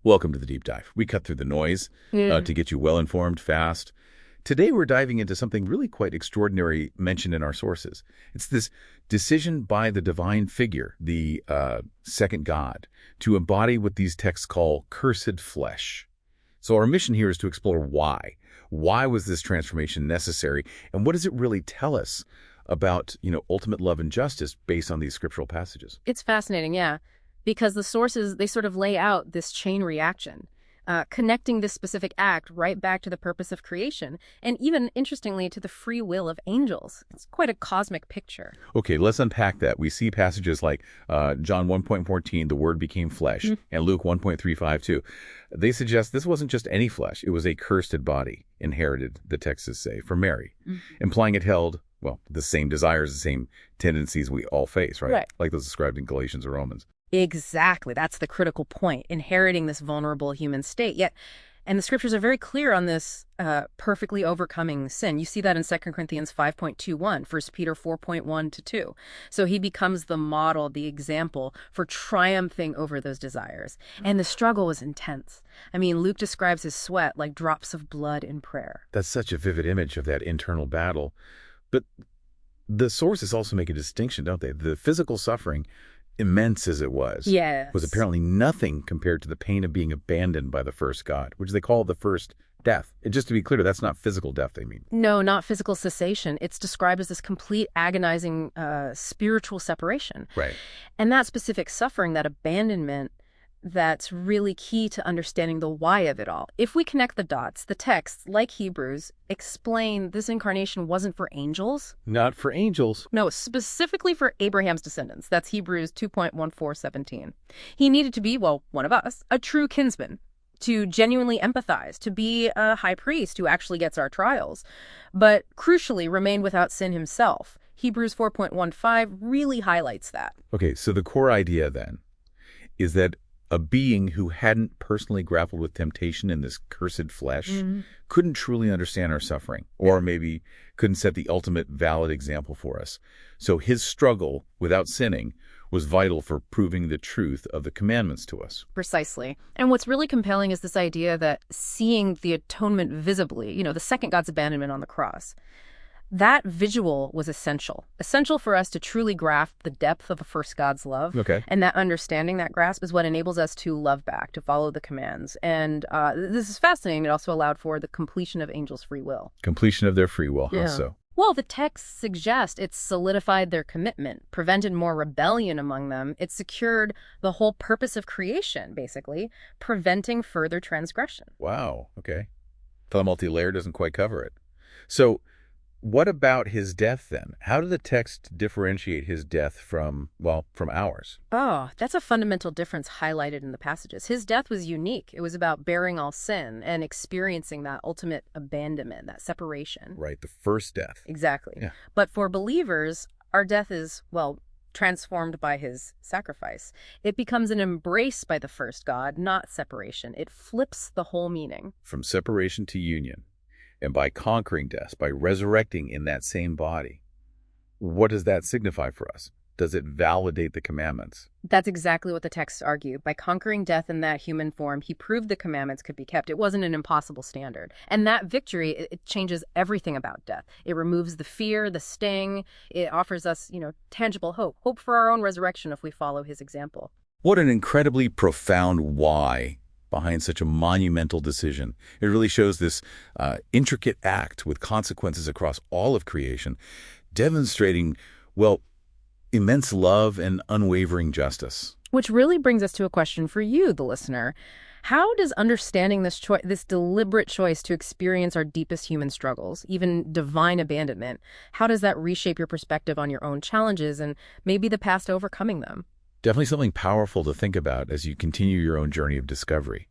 Welcome to the Deep Dive. We cut through the noise to get you well-informed, fast. Today we're diving into something really quite extraordinary mentioned in our sources. It's this decision by the divine figure, the second God, to embody what these texts call cursed flesh. So our mission here is to explore why. Why was this transformation necessary? And what does it really tell us about, ultimate love and justice based on these scriptural passages? It's fascinating, yeah, because the sources, they sort of lay out this chain reaction, connecting this specific act right back to the purpose of creation, and even, interestingly, to the free will of angels. It's quite a cosmic picture. Okay, let's unpack that. We see passages like John 1.14, the Word became flesh, and Luke 1.35 too. They suggest this wasn't just any flesh. It was a cursed body, inherited, the texts say, from Mary, implying it held, the same desires, the same tendencies we all face, right? Like those described in Galatians or Romans. Exactly. That's the critical point, inheriting this vulnerable human state. Yet, and the scriptures are very clear on this perfectly overcoming sin. You see that in 2 Corinthians 5.21, 1 Peter 4.1-2. So he becomes the model, the example for triumphing over those desires. And the struggle was intense. I mean, Luke describes his sweat like drops of blood in prayer. That's such a vivid image of that internal battle. But the sources also make a distinction, don't they? The physical suffering, immense as it was apparently nothing compared to the pain of being abandoned by the first God, which they call the first death. And just to be clear, that's not physical death they mean. No, not physical cessation. It's described as this complete, agonizing spiritual separation. Right. And that specific suffering, that abandonment, that's really key to understanding the why of it all. If we connect the dots, the texts, like Hebrews, explain this incarnation wasn't for angels. Not for angels. No, specifically for Abraham's descendants. That's Hebrews 2.14-17. He needed to be, one of us, a true kinsman, to genuinely empathize, to be a high priest who actually gets our trials, but crucially remain without sin himself. Hebrews 4.15 really highlights that. Okay, so the core idea then is that a being who hadn't personally grappled with temptation in this cursed flesh couldn't truly understand our suffering, or maybe couldn't set the ultimate valid example for us. So his struggle without sinning was vital for proving the truth of the commandments to us. Precisely. And what's really compelling is this idea that seeing the atonement visibly, the second God's abandonment on the cross, that visual was essential for us to truly grasp the depth of a first God's love. Okay. And that understanding, that grasp, is what enables us to love back, to follow the commands. And this is fascinating. It also allowed for the completion of angels' free will. Completion of their free will, how so? Well, the texts suggest it solidified their commitment, prevented more rebellion among them. It secured the whole purpose of creation, basically, preventing further transgression. Wow, okay. The multi-layer doesn't quite cover it. So what about his death then? How did the text differentiate his death from ours? Oh, that's a fundamental difference highlighted in the passages. His death was unique. It was about bearing all sin and experiencing that ultimate abandonment, that separation. Right, the first death. Exactly. Yeah. But for believers, our death is, transformed by his sacrifice. It becomes an embrace by the first God, not separation. It flips the whole meaning. From separation to union. And by conquering death, by resurrecting in that same body. What does that signify for us? Does it validate the commandments? That's exactly what the texts argue. By conquering death in that human form, he proved the commandments could be kept. It wasn't an impossible standard. And that victory, it changes everything about death. It removes the fear, the sting. It offers us, tangible hope. Hope for our own resurrection if we follow his example. What an incredibly profound why behind such a monumental decision. It really shows this intricate act with consequences across all of creation, demonstrating, immense love and unwavering justice. Which really brings us to a question for you, the listener. How does understanding this deliberate choice to experience our deepest human struggles, even divine abandonment, how does that reshape your perspective on your own challenges and maybe the path to overcoming them? Definitely something powerful to think about as you continue your own journey of discovery.